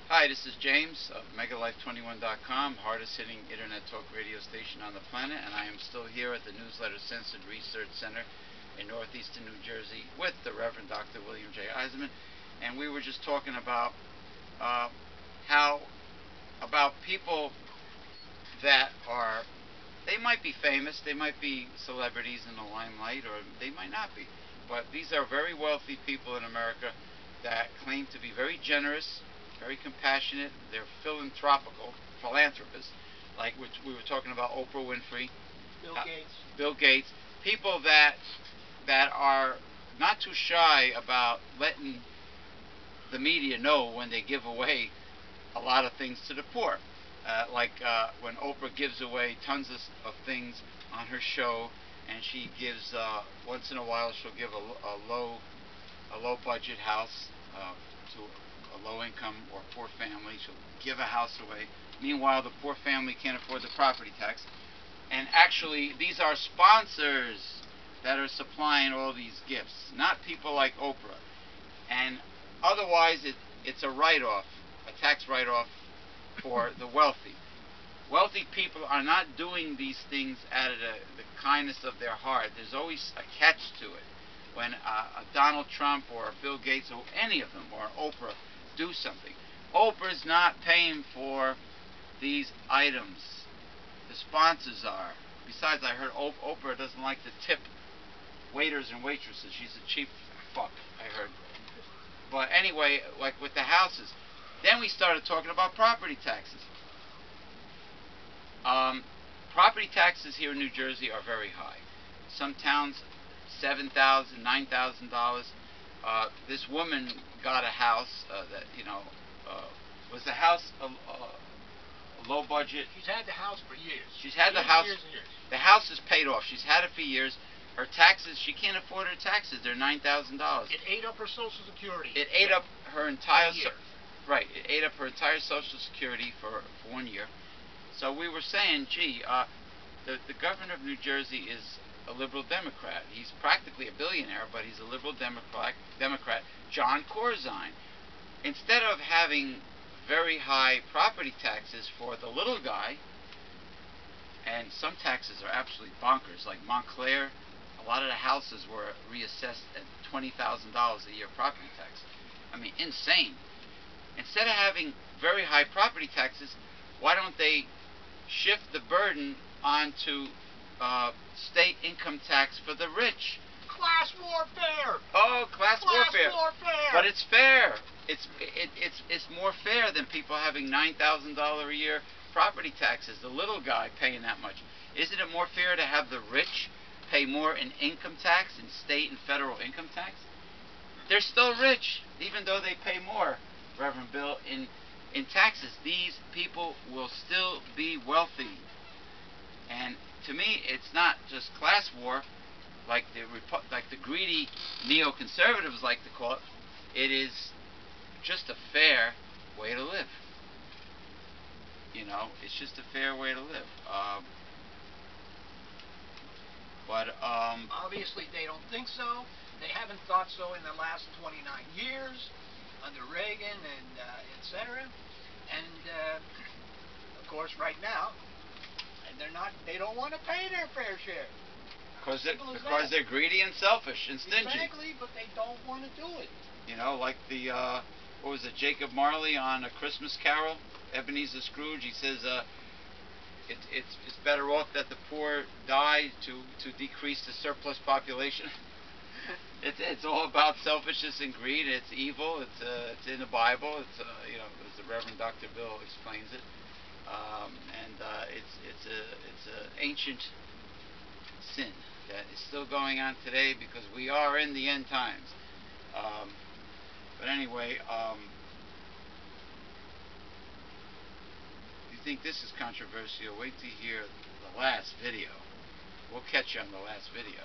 Hi, this is James of MegaLife21.com, hardest hitting internet talk radio station on the planet, and I am still here at the Newsletter Censored Research Center in northeastern New Jersey with the Reverend Dr. William J. Eisenman, and we were just talking about about people that are, they might be famous, they might be celebrities in the limelight, or they might not be, but these are very wealthy people in America that claim to be very generous, very compassionate. They're philanthropists, like we were talking about Oprah Winfrey, Bill Gates, people that are not too shy about letting the media know when they give away a lot of things to the poor. When Oprah gives away tons of things on her show, and she gives once in a while she'll give a low budget house to a low income or poor family. She'll give a house away. Meanwhile, the poor family can't afford the property tax. And actually, these are sponsors that are supplying all these gifts, not people like Oprah. And otherwise, it's a write-off, a tax write-off for the wealthy. Wealthy people are not doing these things out of the kindness of their heart. There's always a catch to it. When a Donald Trump or a Bill Gates or any of them or Oprah do something, Oprah's not paying for these items. The sponsors are. Besides, I heard Oprah doesn't like to tip waiters and waitresses. She's a cheap fuck, I heard. But anyway, like with the houses, then we started talking about property taxes. Property taxes here in New Jersey are very high. Some towns, $7,000, $9,000. This woman got a house that, was the house a low budget? She's had the house for years. She's had the house. Years and years. The house is paid off. She's had it for years. Her taxes, she can't afford her taxes. They're $9,000. It ate up her Social Security. It ate up her entire right. It ate up her entire Social Security for 1 year. So we were saying, gee, the governor of New Jersey is a liberal Democrat. He's practically a billionaire, but he's a liberal Democrat. Jon Corzine. Instead of having very high property taxes for the little guy, and some taxes are absolutely bonkers, like Montclair, a lot of the houses were reassessed at $20,000 a year property tax. I mean, insane. Instead of having very high property taxes, why don't they shift the burden onto state income tax for the rich? Class warfare. Oh, class warfare. But it's fair. It's more fair than people having $9,000 a year property taxes. The little guy paying that much. Isn't it more fair to have the rich pay more in income tax, in state and federal income tax? They're still rich, even though they pay more, Reverend Bill, in taxes. These people will still be wealthy. And to me, it's not just class war, like the greedy neoconservatives like to call it. It is just a fair way to live. It's just a fair way to live. Obviously, they don't think so. They haven't thought so in the last 29 years under Reagan and etc. And of course, right now, they don't want to pay their fair share. Because they're greedy and selfish and stingy. Exactly, but they don't want to do it. Like the what was it, Jacob Marley on A Christmas Carol, Ebenezer Scrooge. He says it's better off that the poor die to decrease the surplus population. It's all about selfishness and greed. It's evil. It's in the Bible. It's as the Reverend Dr. Bill explains it. It's an ancient sin that is still going on today because we are in the end times. But anyway, if you think this is controversial, wait to hear the last video. We'll catch you on the last video.